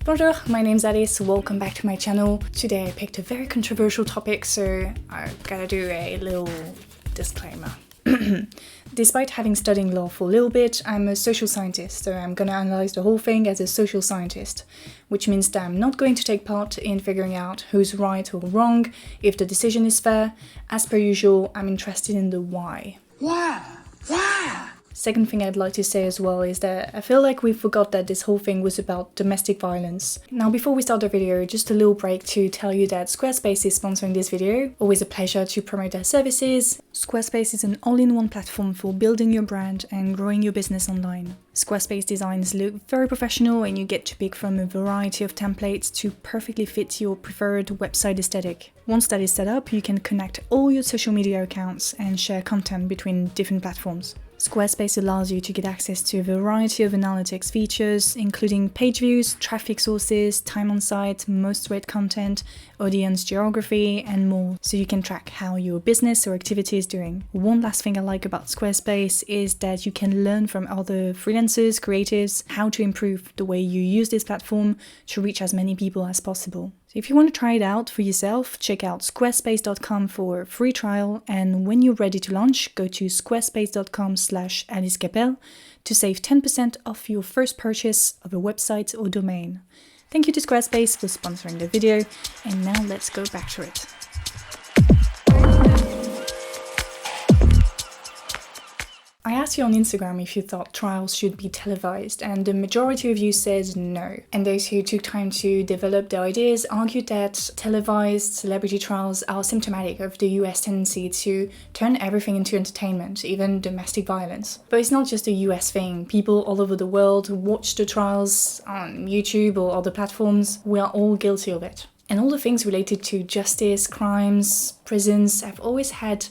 Bonjour, my name's Alice, welcome back to my channel. Today I picked a very controversial topic, so I gotta do a little disclaimer. Despite having studied law for a little bit, I'm a social scientist, so I'm gonna analyze the whole thing as a social scientist, which means that I'm not going to take part in figuring out who's right or wrong, if the decision is fair. As per usual, I'm interested in the why. Why? Second thing I'd like to say as well is that I feel like we forgot that this whole thing was about domestic violence. Now before we start the video, just a little break to tell you that Squarespace is sponsoring this video. Always a pleasure to promote their services. Squarespace is an all-in-one platform for building your brand and growing your business online. Squarespace designs look very professional and you get to pick from a variety of templates to perfectly fit your preferred website aesthetic. Once that is set up, you can connect all your social media accounts and share content between different platforms. Squarespace allows you to get access to a variety of analytics features, including page views, traffic sources, time on site, most read content, audience geography, and more, so you can track how your business or activity is doing. One last thing I like about Squarespace is that you can learn from other freelancers, creatives, how to improve the way you use this platform to reach as many people as possible. So if you want to try it out for yourself, check out squarespace.com for a free trial, and when you're ready to launch, go to squarespace.com/alice.cappelleyt to save 10% off your first purchase of a website or domain. Thank you to Squarespace for sponsoring the video, and now let's go back to it. I asked you on Instagram if you thought trials should be televised, and the majority of you said no. And those who took time to develop their ideas argued that televised celebrity trials are symptomatic of the US tendency to turn everything into entertainment, even domestic violence. But it's not just a US thing. People all over the world watch the trials on YouTube or other platforms. We are all guilty of it. And all the things related to justice, crimes, prisons have always had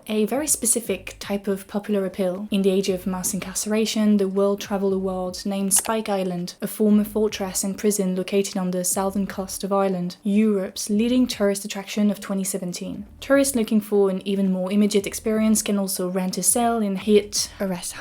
a very specific type of popular appeal. In the age of mass incarceration, the World Travel Award named Spike Island, a former fortress and prison located on the southern coast of Ireland, Europe's leading tourist attraction of 2017. Tourists looking for an even more immediate experience can also rent a cell in House Arrest,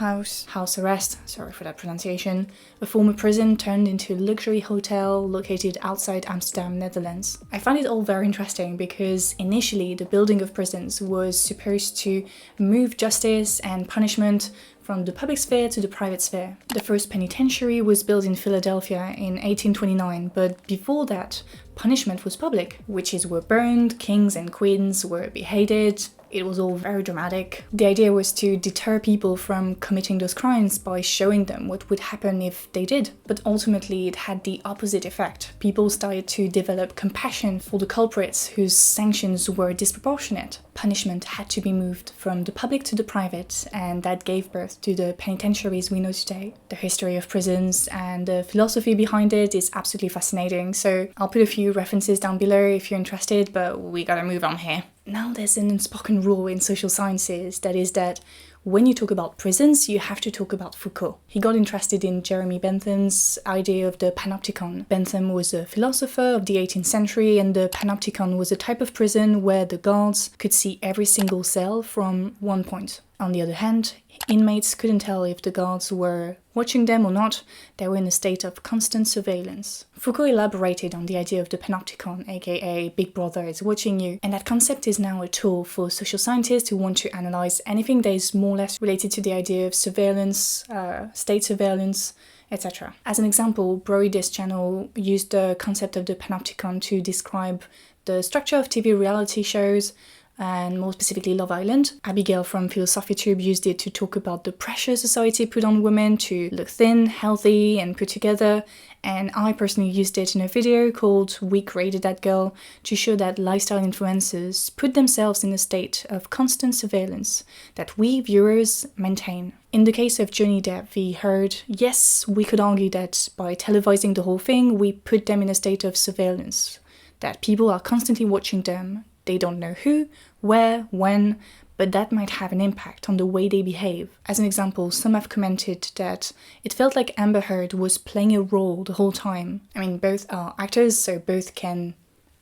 sorry for that pronunciation, a former prison turned into a luxury hotel located outside Amsterdam, Netherlands. I find it all very interesting because initially the building of prisons was supposed to move justice and punishment from the public sphere to the private sphere. The first penitentiary was built in Philadelphia in 1829, but before that, punishment was public. Witches were burned, kings and queens were beheaded. It was all very dramatic. The idea was to deter people from committing those crimes by showing them what would happen if they did. But ultimately it had the opposite effect. People started to develop compassion for the culprits whose sanctions were disproportionate. Punishment had to be moved from the public to the private, and that gave birth to the penitentiaries we know today. The history of prisons and the philosophy behind it is absolutely fascinating, so I'll put a few references down below if you're interested, but we gotta move on here. Now there's an unspoken rule in social sciences, that is that when you talk about prisons, you have to talk about Foucault. He got interested in Jeremy Bentham's idea of the panopticon. Bentham was a philosopher of the 18th century, and the panopticon was a type of prison where the guards could see every single cell from one point. On the other hand, inmates couldn't tell if the guards were watching them or not. They were in a state of constant surveillance. Foucault elaborated on the idea of the panopticon, aka Big Brother is watching you, and that concept is now a tool for social scientists who want to analyze anything that is more or less related to the idea of surveillance, state surveillance, etc. As an example, Brody's channel used the concept of the panopticon to describe the structure of TV reality shows, and more specifically Love Island. Abigail from PhilosophyTube used it to talk about the pressure society put on women to look thin, healthy, and put together, and I personally used it in a video called We Created That Girl to show that lifestyle influencers put themselves in a state of constant surveillance that we viewers maintain. In the case of Johnny Depp v. Heard, yes, we could argue that by televising the whole thing, we put them in a state of surveillance, that people are constantly watching them. They don't know who, where, when, but that might have an impact on the way they behave. As an example, some have commented that it felt like Amber Heard was playing a role the whole time. I mean, both are actors, so both can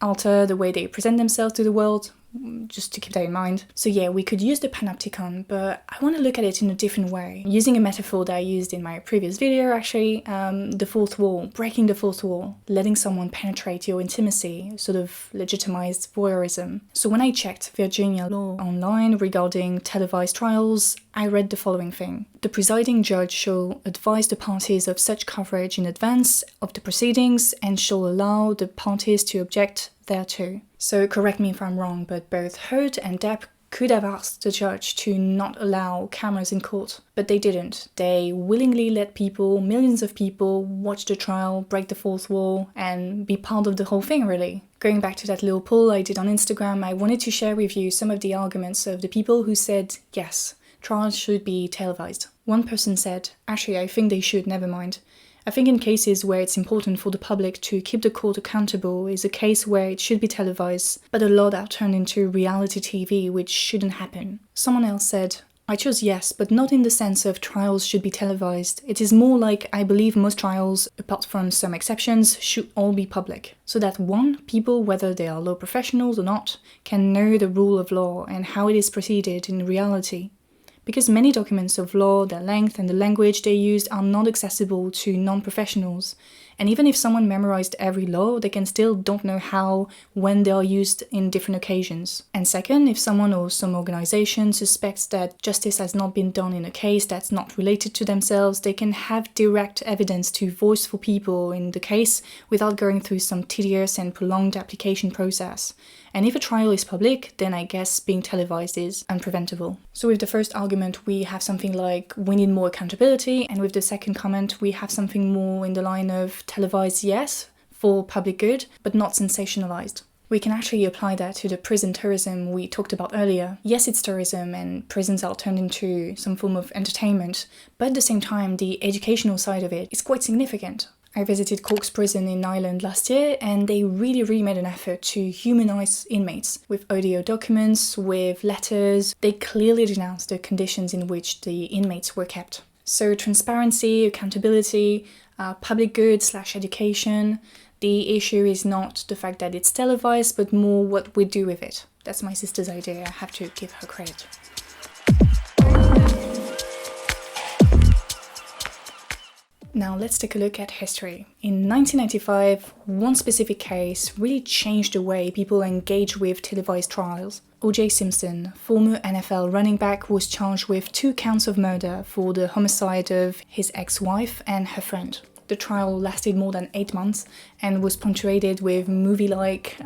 alter the way they present themselves to the world, just to keep that in mind. So yeah, we could use the panopticon, but I want to look at it in a different way. Using a metaphor that I used in my previous video actually, the fourth wall, breaking the fourth wall, letting someone penetrate your intimacy, sort of legitimized voyeurism. So when I checked Virginia law online regarding televised trials, I read the following thing. The presiding judge shall advise the parties of such coverage in advance of the proceedings and shall allow the parties to object thereto. So correct me if I'm wrong, but both Heard and Depp could have asked the judge to not allow cameras in court, but they didn't. They willingly let people, millions of people, watch the trial, break the fourth wall, and be part of the whole thing, really. Going back to that little poll I did on Instagram, I wanted to share with you some of the arguments of the people who said, yes, trials should be televised. One person said, actually, I think they should, never mind. I think in cases where it's important for the public to keep the court accountable is a case where it should be televised, but a lot are turned into reality TV, which shouldn't happen. Someone else said, I chose yes, but not in the sense of trials should be televised. It is more like I believe most trials, apart from some exceptions, should all be public. So that one, people, whether they are law professionals or not, can know the rule of law and how it is proceeded in reality. Because many documents of law, their length and the language they used are not accessible to non-professionals. And even if someone memorized every law, they can still don't know how, when they are used in different occasions. And second, if someone or some organization suspects that justice has not been done in a case that's not related to themselves, they can have direct evidence to voice for people in the case without going through some tedious and prolonged application process. And if a trial is public, then I guess being televised is unpreventable. So with the first argument, we have something like, we need more accountability, and with the second comment, we have something more in the line of televised, yes, for public good, but not sensationalized. We can actually apply that to the prison tourism we talked about earlier. Yes, it's tourism, and prisons are turned into some form of entertainment, but at the same time, the educational side of it is quite significant. I visited Cork's prison in Ireland last year, and they really made an effort to humanize inmates with audio documents, with letters. They clearly denounced the conditions in which the inmates were kept. So transparency, accountability, public good / education. The issue is not the fact that it's televised, but more what we do with it. That's my sister's idea. I have to give her credit. Now let's take a look at history. In 1995, one specific case really changed the way people engage with televised trials. O.J. Simpson, former NFL running back, was charged with 2 counts of murder for the homicide of his ex-wife and her friend. The trial lasted more than 8 months and was punctuated with movie-like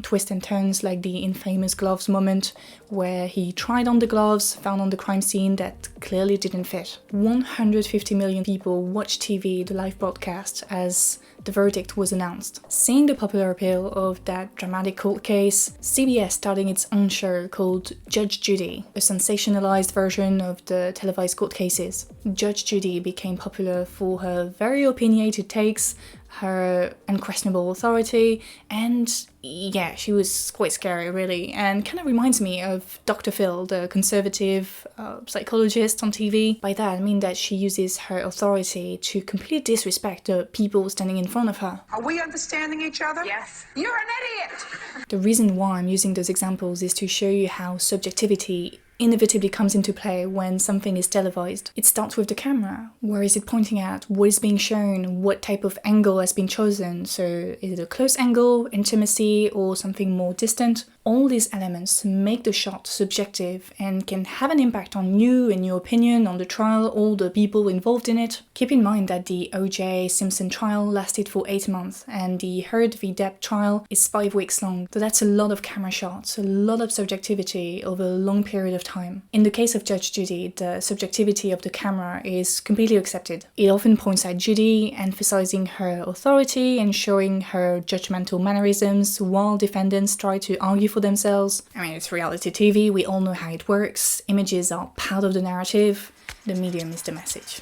twists and turns, like the infamous gloves moment, where he tried on the gloves found on the crime scene that clearly didn't fit. 150 million people watched TV, the live broadcast, as the verdict was announced. Seeing the popular appeal of that dramatic court case, CBS started its own show called Judge Judy, a sensationalized version of the televised court cases. Judge Judy became popular for her very opinionated takes, her unquestionable authority, and yeah, she was quite scary, really, and kind of reminds me of Dr. Phil, the conservative psychologist on TV. By that, I mean that she uses her authority to completely disrespect the people standing in front of her. Are we understanding each other? Yes. You're an idiot! The reason why I'm using those examples is to show you how subjectivity inevitably comes into play when something is televised. It starts with the camera. Where is it pointing at? What is being shown? What type of angle has been chosen? So is it a close angle, intimacy, or something more distant? All these elements make the shot subjective and can have an impact on you and your opinion on the trial, all the people involved in it. Keep in mind that the O.J. Simpson trial lasted for 8 months and the Heard v. Depp trial is 5 weeks long. So that's a lot of camera shots, a lot of subjectivity over a long period of time. In the case of Judge Judy, the subjectivity of the camera is completely accepted. It often points at Judy, emphasizing her authority and showing her judgmental mannerisms while defendants try to argue for themselves. I mean, it's reality TV, we all know how it works. Images are part of the narrative. The medium is the message.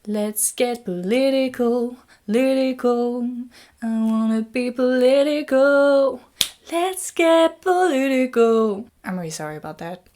Let's get political. I wanna be political. Let's get political. I'm really sorry about that.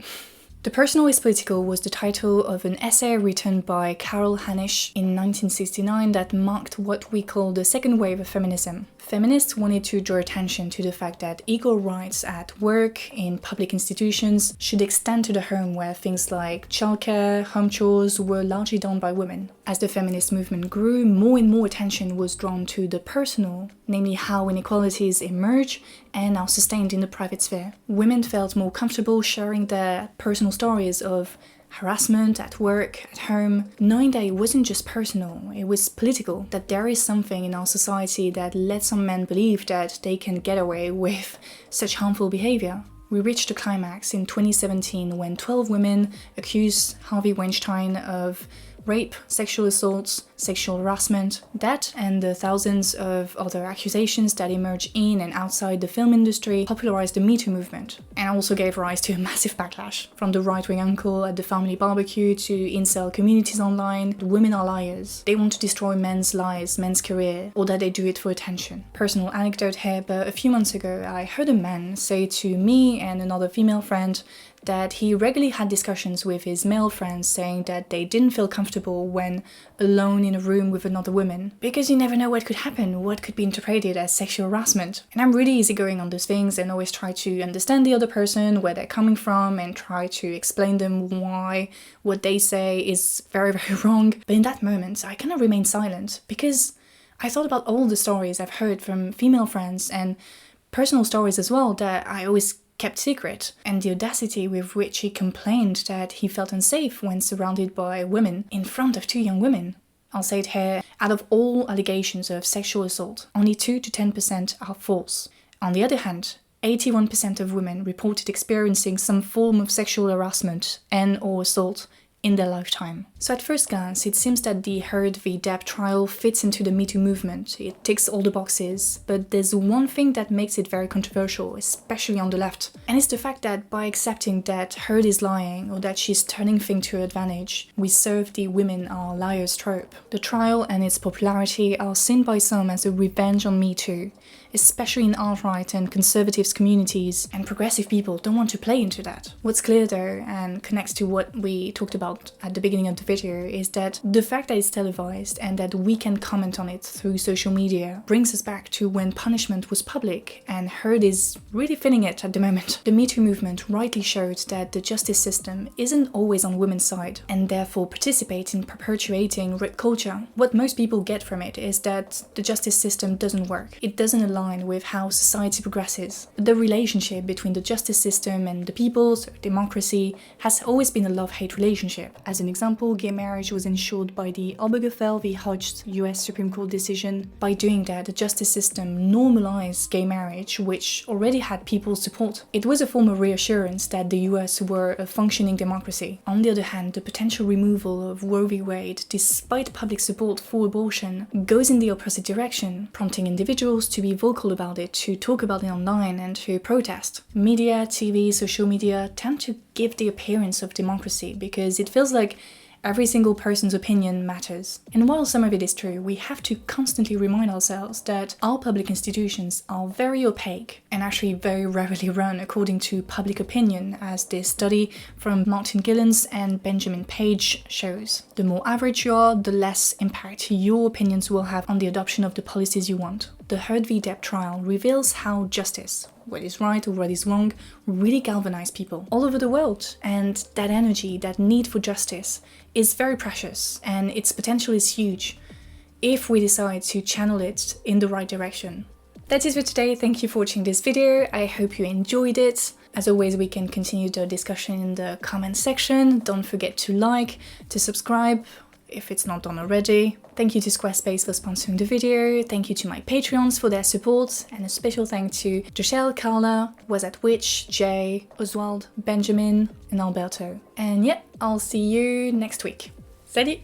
The Personal is Political was the title of an essay written by Carol in 1969 that marked what we call the second wave of feminism. Feminists wanted to draw attention to the fact that equal rights at work, in public institutions, should extend to the home, where things like childcare, home chores were largely done by women. As the feminist movement grew, more and more attention was drawn to the personal, namely how inequalities emerge and are sustained in the private sphere. Women felt more comfortable sharing their personal stories of harassment at work, at home, knowing that it wasn't just personal, it was political, that there is something in our society that lets some men believe that they can get away with such harmful behavior. We reached the climax in 2017 when 12 women accused Harvey Weinstein of rape, sexual assaults, sexual harassment. That and the thousands of other accusations that emerged in and outside the film industry popularized the Me Too movement, and also gave rise to a massive backlash. From the right-wing uncle at the family barbecue to incel communities online, women are liars. They want to destroy men's lives, men's career, or that they do it for attention. Personal anecdote here, but a few months ago I heard a man say to me and another female friend that he regularly had discussions with his male friends saying that they didn't feel comfortable when alone in a room with another woman, because you never know what could happen, what could be interpreted as sexual harassment. And I'm really easygoing on those things and always try to understand the other person, where they're coming from, and try to explain them why what they say is very, very wrong. But in that moment, I kind of remained silent, because I thought about all the stories I've heard from female friends and personal stories as well that I always kept secret, and the audacity with which he complained that he felt unsafe when surrounded by women in front of 2 young women. I'll say it here, out of all allegations of sexual assault, only 2 to 10% are false. On the other hand, 81% of women reported experiencing some form of sexual harassment and/or assault in their lifetime. So at first glance, it seems that the Heard v. Depp trial fits into the Me Too movement. It ticks all the boxes, but there's one thing that makes it very controversial, especially on the left. And it's the fact that by accepting that Heard is lying, or that she's turning things to her advantage, we serve the women are liars trope. The trial and its popularity are seen by some as a revenge on Me Too, especially in alt-right and conservatives communities, and progressive people don't want to play into that. What's clear though, and connects to what we talked about at the beginning of the video, is that the fact that it's televised and that we can comment on it through social media brings us back to when punishment was public, and Heard is really feeling it at the moment. The Me Too movement rightly showed that the justice system isn't always on women's side, and therefore participates in perpetuating rape culture. What most people get from it is that the justice system doesn't work. It doesn't align with how society progresses. The relationship between the justice system and the people, so democracy, has always been a love-hate relationship. As an example, gay marriage was ensured by the Obergefell v. Hodges US Supreme Court decision. By doing that, the justice system normalized gay marriage, which already had people's support. It was a form of reassurance that the US were a functioning democracy. On the other hand, the potential removal of Roe v. Wade, despite public support for abortion, goes in the opposite direction, prompting individuals to be vocal about it, to talk about it online, and to protest. Media, TV, social media tend to give the appearance of democracy because it feels like every single person's opinion matters. And while some of it is true, we have to constantly remind ourselves that our public institutions are very opaque and actually very rarely run according to public opinion, as this study from Martin Gillens and Benjamin Page shows. The more average you are, the less impact your opinions will have on the adoption of the policies you want. The Heard v. Depp trial reveals how justice, what is right or what is wrong, really galvanize people all over the world. And that energy, that need for justice, is very precious, and its potential is huge if we decide to channel it in the right direction. That's it for today. Thank you for watching this video. I hope you enjoyed it. As always, we can continue the discussion in the comment section. Don't forget to like, to subscribe, if it's not done already. Thank you to Squarespace for sponsoring the video, thank you to my Patreons for their support, and a special thank to Michel, Carla, Was at Witch, Jay, Oswald, Benjamin, and Alberto. And yeah, I'll see you next week. Salut!